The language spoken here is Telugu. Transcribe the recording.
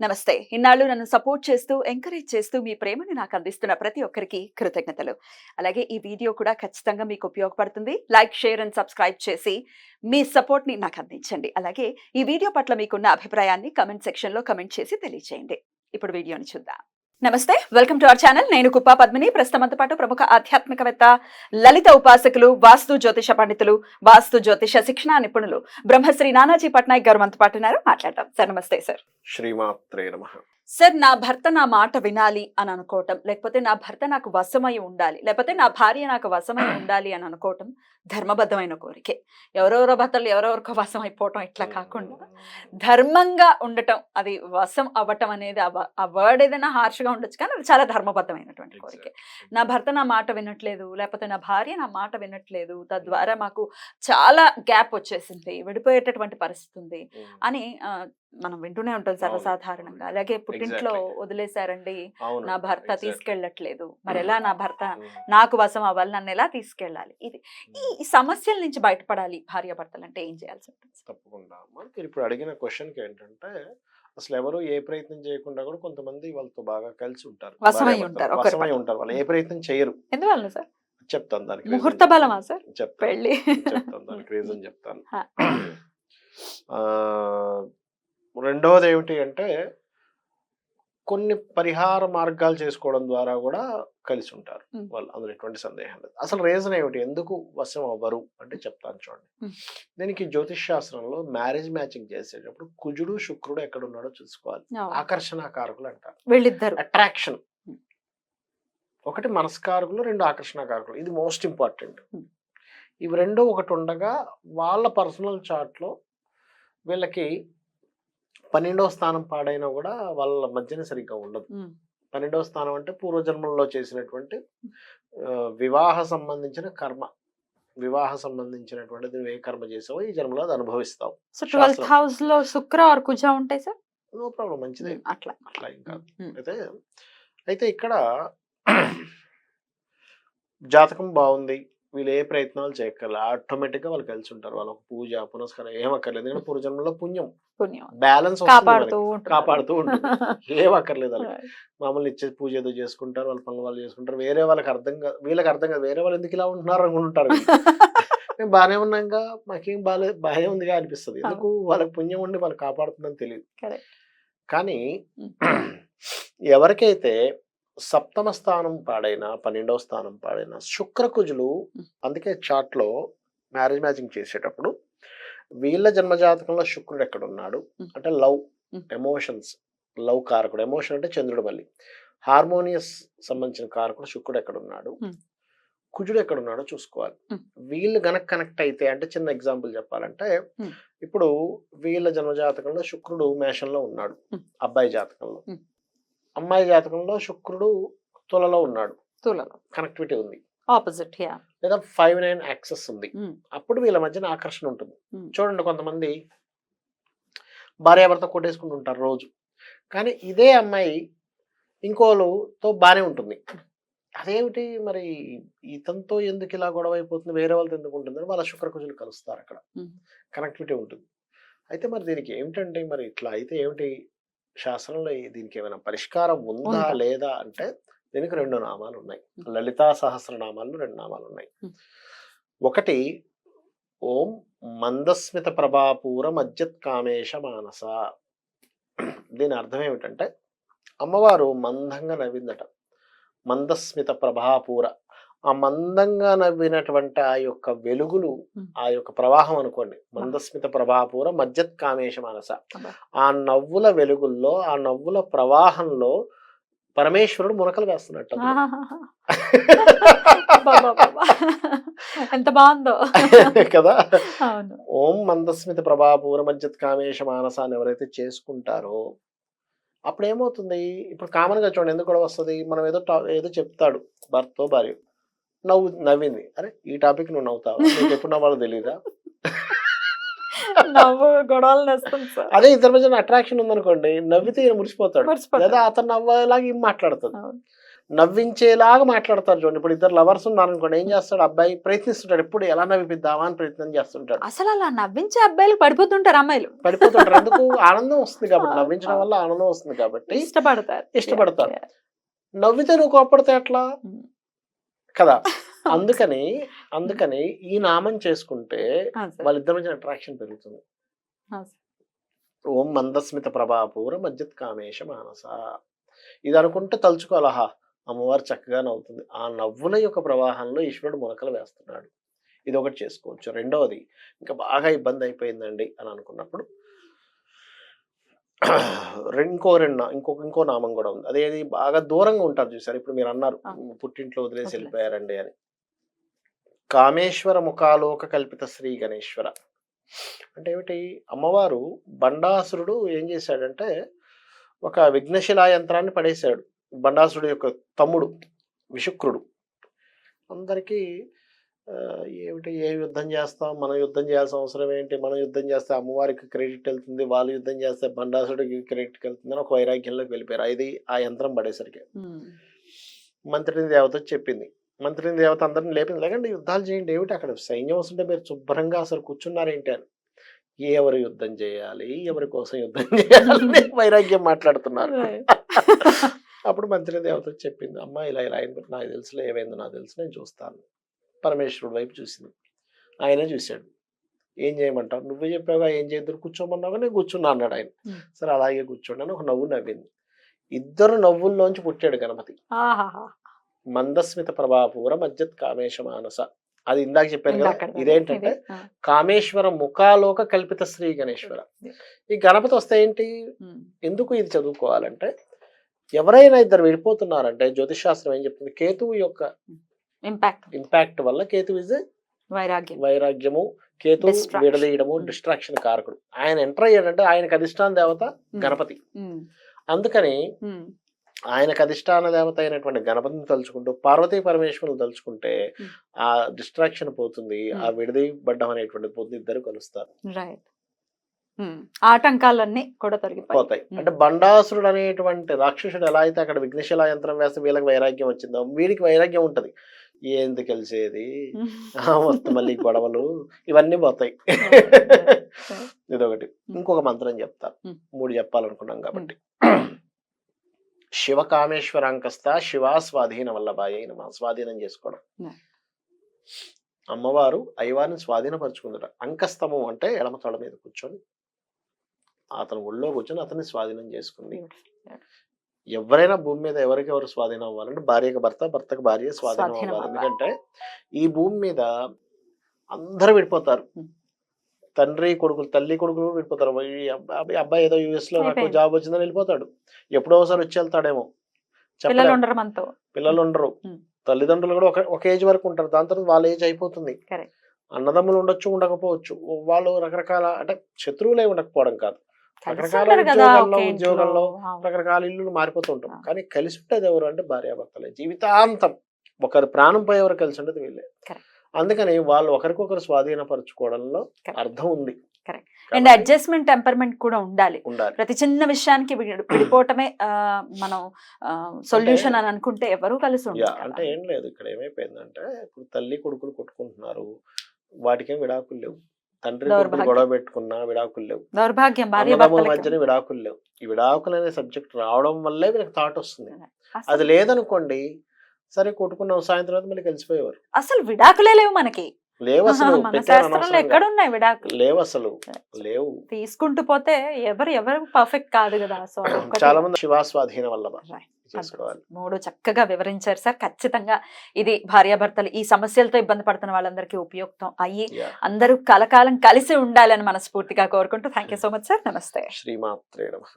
నమస్తే. ఇన్నాళ్ళు నన్ను సపోర్ట్ చేస్తూ, ఎంకరేజ్ చేస్తూ మీ ప్రేమని నాకు అందిస్తున్న ప్రతి ఒక్కరికి కృతజ్ఞతలు. అలాగే ఈ వీడియో కూడా ఖచ్చితంగా మీకు ఉపయోగపడుతుంది. లైక్, షేర్ అండ్ సబ్స్క్రైబ్ చేసి మీ సపోర్ట్‌ని నాకు అందించండి. అలాగే ఈ వీడియో పట్ల మీకున్న అభిప్రాయాన్ని కామెంట్ సెక్షన్‌లో కామెంట్ చేసి తెలియజేయండి. ఇప్పుడు వీడియోని చూద్దాం. నమస్తే, వెల్కమ్ టు అవర్ ఛానల్. నేను కుప్పా పద్మిని. ప్రస్తుతంతో పాటు ప్రముఖ ఆధ్యాత్మికవేత్త, లలిత ఉపాసకులు, వాస్తు జ్యోతిష పండితులు, వాస్తు జ్యోతిష శిక్షణ నిపుణులు బ్రహ్మశ్రీ నానాజీ పట్నాయక్ గారు మనతో పాటు ఉన్నారు. మాట్లాడదాం. సార్ నమస్తే. సార్ శ్రీమాత్రే నమః. సార్, నా భర్త నా మాట వినాలి అని అనుకోవటం, లేకపోతే నా భర్త నాకు వశమై ఉండాలి, లేకపోతే నా భార్య నాకు వశమై ఉండాలి అని అనుకోవటం ధర్మబద్ధమైన కోరికే. ఎవరెవరో భర్తలు ఎవరెవరికో వశం అయిపోవటం ఇట్లా కాకుండా ధర్మంగా ఉండటం, అది వశం అవ్వటం అనేది ఆ వర్డ్ ఏదైనా హార్ష్గా ఉండొచ్చు, కానీ అది చాలా ధర్మబద్ధమైనటువంటి కోరికే. నా భర్త నా మాట వినట్లేదు, లేకపోతే నా భార్య నా మాట వినట్లేదు, తద్వారా మాకు చాలా గ్యాప్ వచ్చేసింది, విడిపోయేటటువంటి పరిస్థితి ఉంది అని మనం వింటూనే ఉంటాం సర్వసాధారణంగా. అలాగే పుట్టింట్లో వదిలేశారండి, నా భర్త తీసుకెళ్ళట్లేదు, మరి ఎలా నా భర్త నాకు వశం అవ్వాలి, నన్ను ఎలా తీసుకెళ్ళాలి? ఈ సమస్యల నుంచి బయటపడాలి భార్యాభర్తలు అంటే ఏం చేయాల్సి ఉంటుంది? తప్పకుండా. మీరు ఇప్పుడు అడిగిన క్వశ్చన్కి ఏంటంటే, అసలు ఎవరు ఏ ప్రయత్నం చేయకుండా కూడా కొంతమంది వాళ్ళతో బాగా కలిసి ఉంటారు, వశమై ఉంటారు, వాళ్ళు ఏ ప్రయత్నం చేయరు. ఎందువల్ల సార్? చెప్తాను దానికి ముహూర్త బలమా సార్? చెప్తాను దానికి రీజన్ చెప్తాను. రెండవది ఏమిటి అంటే, కొన్ని పరిహార మార్గాలు చేసుకోవడం ద్వారా కూడా కలిసి ఉంటారు వాళ్ళు, అందులో ఎటువంటి సందేహం లేదు. అసలు రీజన్ ఏమిటి, ఎందుకు వశం అవ్వరు అంటే చెప్తాను చూడండి. దీనికి జ్యోతిష్ శాస్త్రంలో మ్యారేజ్ మ్యాచింగ్ చేసేటప్పుడు కుజుడు శుక్రుడు ఎక్కడ ఉన్నాడో చూసుకోవాలి. ఆకర్షణ కారకులు అంటారు వీళ్ళిద్దరు. అట్రాక్షన్ ఒకటి, మనస్కారకులు రెండు, ఆకర్షణ కారకులు. ఇది మోస్ట్ ఇంపార్టెంట్. ఇవి రెండు ఒకటి ఉండగా వాళ్ళ పర్సనల్ చార్ట్లో వీళ్ళకి 12వ స్థానం పాడైనా కూడా వాళ్ళ మధ్యన సరిగ్గా ఉండదు. 12వ స్థానం అంటే పూర్వజన్మల్లో చేసినటువంటి వివాహ సంబంధించిన కర్మ, వివాహ సంబంధించినటువంటి నువ్వు ఏ కర్మ చేసావో ఈ జన్మలో అది అనుభవిస్తావు. సో 12th హౌస్ లో శుక్ర ఆర్ కుజ ఉంటాయి సార్. నో ప్రాబ్లం, మంచిదే. అట్లా ఇంకా అయితే ఇక్కడ జాతకం బాగుంది, వీళ్ళు ఏ ప్రయత్నాలు చేయక్కర్లేదు, ఆటోమేటిక్ గా వాళ్ళు కలిసి ఉంటారు. వాళ్ళకి పూజ పునస్కారం ఏమక్కర్లేదు, ఎందుకంటే పూర్వజన్మలో పుణ్యం బ్యాలెన్స్ కాపాడుతూ ఉంటుంది. ఏం అక్కర్లేదు వాళ్ళకి. మామూలు ఇచ్చే పూజ ఏదో చేసుకుంటారు, వాళ్ళ పనులు వాళ్ళు చేసుకుంటారు. వేరే వాళ్ళకి అర్థం కాదు, వీళ్ళకి అర్థం కాదు, వేరే వాళ్ళు ఎందుకు ఇలా ఉంటున్నారు అనుకుంటారు. మేము బాగానే ఉన్నాగా, మాకేం బాగానే ఉందిగా అనిపిస్తుంది. ఎందుకు, వాళ్ళకి పుణ్యం ఉండి వాళ్ళు కాపాడుతుందని తెలియదు. కానీ ఎవరికైతే సప్తమ స్థానం పాడైనా 12వ స్థానం పాడైనా శుక్రకుజులు, అందుకే చార్ట్ లో మ్యారేజ్ మ్యాచింగ్ చేసేటప్పుడు వీళ్ళ జన్మజాతకంలో శుక్రుడు ఎక్కడ ఉన్నాడు అంటే లవ్, ఎమోషన్స్, లవ్ కారకుడు. ఎమోషన్ అంటే చంద్రుడు, మళ్ళీ హార్మోనియస్ సంబంధించిన కారకుడు శుక్రుడు ఎక్కడ ఉన్నాడు, కుజుడు ఎక్కడ ఉన్నాడో చూసుకోవాలి. వీళ్ళు గనక కనెక్ట్ అయితే, అంటే చిన్న ఎగ్జాంపుల్ చెప్పాలంటే, ఇప్పుడు వీళ్ళ జన్మజాతకంలో శుక్రుడు మేషంలో ఉన్నాడు అబ్బాయి జాతకంలో, అమ్మాయి జాతకంలో శుక్రుడు తులలో ఉన్నాడు, తులలో కనెక్టివిటీ ఉంది, ఆపోజిట్ లేదా 5-9 యాక్సెస్ ఉంది. అప్పుడు వీళ్ళ మధ్యన ఆకర్షణ ఉంటుంది. చూడండి, కొంతమంది భార్యాభర్త కొట్టేసుకుంటూ ఉంటారు రోజు, కానీ ఇదే అమ్మాయి ఇంకోళ్ళతో బానే ఉంటుంది. అదేమిటి మరి, ఇతనితో ఎందుకు ఇలా గొడవ అయిపోతుంది, వేరే వాళ్ళతో ఎందుకు ఉంటుందని వాళ్ళ శుక్రకుజులు కలుస్తారు, అక్కడ కనెక్టివిటీ ఉంటుంది. అయితే మరి దీనికి ఏమిటంటే, మరి ఇట్లా అయితే ఏమిటి, శాస్త్రంలో దీనికి ఏమైనా పరిష్కారం ఉందా లేదా అంటే, దీనికి 2 నామాలు ఉన్నాయి. లలితా సహస్రనామాల్లో 2 నామాలు ఉన్నాయి. ఒకటి ఓం మందస్మిత ప్రభాపూర మజ్జత్ కామేశ మానస. దీని అర్థం ఏమిటంటే, అమ్మవారు మందంగా నవ్విందట. మందస్మిత ప్రభాపూర, ఆ మందంగా నవ్వినటువంటి ఆ యొక్క వెలుగులు, ఆ యొక్క ప్రవాహం అనుకోండి, మందస్మిత ప్రభాపూర మజ్జత్ కామేశ మానస. ఆ నవ్వుల వెలుగుల్లో, ఆ నవ్వుల ప్రవాహంలో పరమేశ్వరుడు మునకలు వేస్తున్నట్టు ఎంత బాగుందో కదా. ఓం మందస్మిత ప్రభాపూర మజ్జత్ కామేశ మానస అని ఎవరైతే చేసుకుంటారో అప్పుడు ఏమవుతుంది, ఇప్పుడు కామన్ గా చూడండి ఎందుకు కూడా వస్తుంది, మనం ఏదో చెప్తాడు భర్త భార్య, నవ్వింది, అరే ఈ టాపిక్ నువ్వు నవ్వుతావా, నీకు ఎప్పుడు నవ్వాలో తెలీదా, అదే ఇద్దరి మధ్య అట్రాక్షన్ ఉందనుకోండి, నవ్వితే ఈయన మురిసిపోతాడు, లేదా అతను నవ్వేలాగా ఈమె మాట్లాడుతుంది. నవ్వించేలాగా మాట్లాడతారు చూడండి. ఇప్పుడు ఇద్దరు లవర్స్ ఉన్నారు అనుకోండి, ఏం చేస్తాడు అబ్బాయి, ప్రయత్నిస్తుంటాడు ఎప్పుడు ఎలా నవ్విద్దామా అని ప్రయత్నం చేస్తుంటాడు. అసలు అలా నవ్వించే అబ్బాయిలు పడిపోతుంటారు అమ్మాయిలు. పడిపోతుంటారు. ఎందుకు? ఆనందం వస్తుంది కాబట్టి, నవ్వించడం వల్ల ఆనందం వస్తుంది కాబట్టి ఇష్టపడతారు. నవ్వితే నువ్వు కోపడితే ఎట్లా కదా. అందుకని ఈ నామం చేసుకుంటే వాళ్ళిద్దరి మధ్య అట్రాక్షన్ పెరుగుతుంది. ఓం మందస్మిత ప్రభాపూర మజ్జత్ కామేశ మానస. ఇది అనుకుంటే తలుచుకోవాలహా అమ్మవారు చక్కగా నవ్వుతుంది. ఆ నవ్వుల యొక్క ప్రవాహంలో ఈశ్వరుడు మునకలు వేస్తున్నాడు. ఇది ఒకటి చేసుకోవచ్చు. రెండవది, ఇంకా బాగా ఇబ్బంది అయిపోయిందండి అని అనుకున్నప్పుడు ఇంకో నామం కూడా ఉంది. అదేది బాగా దూరంగా ఉంటారు చూసారు. ఇప్పుడు మీరు అన్నారు పుట్టింట్లో వదిలేసి వెళ్ళిపోయారండి అని. కామేశ్వర ముఖాలోక కల్పిత శ్రీ గణేశ్వర అంటే ఏమిటి? అమ్మవారు బండాసురుడు ఏం చేశాడంటే ఒక విఘ్నశిలా యంత్రాన్ని పడేశాడు. బండాసురుడు యొక్క తమ్ముడు విశుక్రుడు. అందరికీ ఏమిటి, ఏ యుద్ధం చేస్తాం, మనం యుద్ధం చేయాల్సిన అవసరం ఏంటి, మనం యుద్ధం చేస్తే అమ్మవారికి క్రెడిట్ వెళ్తుంది, వాళ్ళు యుద్ధం చేస్తే బండాసుడికి క్రెడిట్ వెళ్తుంది అని ఒక వైరాగ్యంలోకి వెళ్ళిపోయారు. అది ఆ యంత్రం పడేసరికి మంత్రిని దేవత చెప్పింది. మంత్రిని దేవత అందరిని లేపింది, లేకండి యుద్ధాలు చేయండి, ఏమిటి అక్కడ సైన్యం వస్తుంటే మీరు శుభ్రంగా అసలు కూర్చున్నారేంటి అని. ఎవరు యుద్ధం చేయాలి, ఎవరి కోసం యుద్ధం చేయాలి వైరాగ్యం మాట్లాడుతున్నారు. అప్పుడు మంత్రి దేవత చెప్పింది, అమ్మ ఇలా ఇలా అయింది, నాకు తెలుసులే, ఏమైందో నాకు తెలుసు, నేను చూస్తాను. పరమేశ్వరుడు వైపు చూసింది. ఆయనే చూశాడు. ఏం చేయమంటావు, నువ్వే చెప్పావుగా ఏం చేద్దరు, కూర్చోమన్నావుగా, నేను కూర్చున్నా అన్నాడు ఆయన. సరే అలాగే కూర్చోండి అని ఒక నవ్వు నవ్వింది. ఇద్దరు నవ్వుల్లోంచి పుట్టాడు గణపతి. మందస్మిత ప్రభాపూర మజ్జత్ కామేశ మానస. అది ఇందాక చెప్పాను కదా. ఇదేంటంటే కామేశ్వర ముఖాలోక కల్పిత శ్రీ గణేశ్వర. ఈ గణపతి వస్తే ఏంటి, ఎందుకు ఇది చదువుకోవాలంటే, ఎవరైనా ఇద్దరు విడిపోతున్నారంటే జ్యోతిష్ శాస్త్రం ఏం చెప్తుంది, కేతువు యొక్క ఇంపాక్ట్ వల్ల, కేతు ఇస్ వైరాగ్యము, కేతు విడదీయడము, డిస్ట్రాక్షన్ కారకుడు. ఆయన ఎంటర్ అయ్యాడంటే ఆయనకు అధిష్టాన దేవత గణపతి. అందుకని ఆయనకు అధిష్టాన దేవత అయినటువంటి గణపతిని తలుచుకుంటూ పార్వతీ పరమేశ్వరులు తలుచుకుంటే ఆ డిస్ట్రాక్షన్ పోతుంది, ఆ విడదీయబడ్డం అనేటువంటిది పోతుంది, ఇద్దరు కలుస్తారు, ఆటంకాలన్నీ కూడా తొలగిపోతాయి. అంటే బండాసురుడు అనేటువంటి రాక్షసుడు ఎలా అయితే అక్కడ విఘ్నశిలా యంత్రం వేస్తే వీళ్ళకి వైరాగ్యం వచ్చిందో, వీడికి వైరాగ్యం ఉంటది. ఏంది కలిసేది, వస్తు మళ్ళీ గొడవలు ఇవన్నీ పోతాయి. ఇదొకటి. ఇంకొక మంత్రం చెప్తా, 3 చెప్పాలనుకున్నాం కాబట్టి. శివ కామేశ్వరాంకస్త శివా స్వాధీన వల్లభాయ నమ. స్వాధీనం చేసుకోవడం. అమ్మవారు అయ్యవారిని స్వాధీనపరుచుకుందట. అంకస్తము అంటే ఎడమ తొడ మీద కూర్చొని అతను ఒళ్ళో కూర్చొని అతన్ని స్వాధీనం చేసుకుంది. ఎవరైనా భూమి మీద ఎవరికెవరు స్వాధీనం అవ్వాలంటే భార్యకు భర్త, భర్తకు భార్య స్వాధీనం అవ్వాలి. ఎందుకంటే ఈ భూమి మీద అందరూ విడిపోతారు. తండ్రి కొడుకులు, తల్లి కొడుకులు విడిపోతారు. అబ్బాయి ఏదో యుఎస్ లో నాకు జాబ్ వచ్చిందని వెళ్ళిపోతాడు, ఎప్పుడో ఒకసారి వచ్చి వెళ్తాడేమో, పిల్లలు ఉండరు. తల్లిదండ్రులు కూడా ఒక ఏజ్ వరకు ఉంటారు, దాని తర్వాత వాళ్ళ ఏజ్ అయిపోతుంది. అన్నదమ్ములు ఉండొచ్చు, ఉండకపోవచ్చు, వాళ్ళు రకరకాల, అంటే శత్రువులే ఉండకపోవడం కాదు, రకరకాల ఉద్యోగంలో రకరకాల ఇల్లు మారిపోతూ ఉంటాం. కానీ కలిసి ఉండేది ఎవరు అంటే భార్యాభర్తలే. జీవితాంతం ఒకరి ప్రాణం పోయే ఎవరు కలిసి ఉండేది వీళ్ళే. అందుకని వాళ్ళు ఒకరికొకరు స్వాధీనపరచుకోవడంలో అర్థం ఉంది. అండ్ అడ్జస్ట్మెంట్ టెంపర్మెంట్ కూడా ఉండాలి. ప్రతి చిన్న విషయానికి విడిపోవటమే మనం సొల్యూషన్ అని అనుకుంటే ఎవరు కలిసి ఉంటారు. అంటే ఏం లేదు, ఇక్కడ ఏమైపోయిందంటే ఇప్పుడు తల్లి కొడుకులు కొట్టుకుంటున్నారు, వాటికేం విడాకులు లేవు. తండ్రి కొడుకులు గొడవ పెట్టుకున్నా విడాకులు లేవు. దౌర్భాగ్యం, మధ్యన విడాకులు లేవు. ఈ విడాకులు అనే సబ్జెక్ట్ రావడం వల్లే వీళ్ళకి థాట్ వస్తుంది. అది లేదనుకోండి, సరే కొట్టుకున్నాం, సాయంత్రం మళ్ళీ కలిసిపోయేవారు. అసలు విడాకులే లేవు మనకి, లేవు అసలు. ఎక్కడున్నాయి విడాకులు? లేవు అసలు, లేవు. తీసుకుంటూ పోతే ఎవరు పర్ఫెక్ట్ కాదు కదా. సో చాలా మంది శివాస్వాధీనం వల్ల 3 చక్కగా వివరించారు సార్. ఖచ్చితంగా ఇది భార్యాభర్తలు ఈ సమస్యలతో ఇబ్బంది పడుతున్న వాళ్ళందరికీ ఉపయుక్తం అయ్యి అందరూ కలకాలం కలిసి ఉండాలని మనస్ఫూర్తిగా కోరుకుంటూ thank you so much sir. నమస్తే. శ్రీమాత్రే నమః.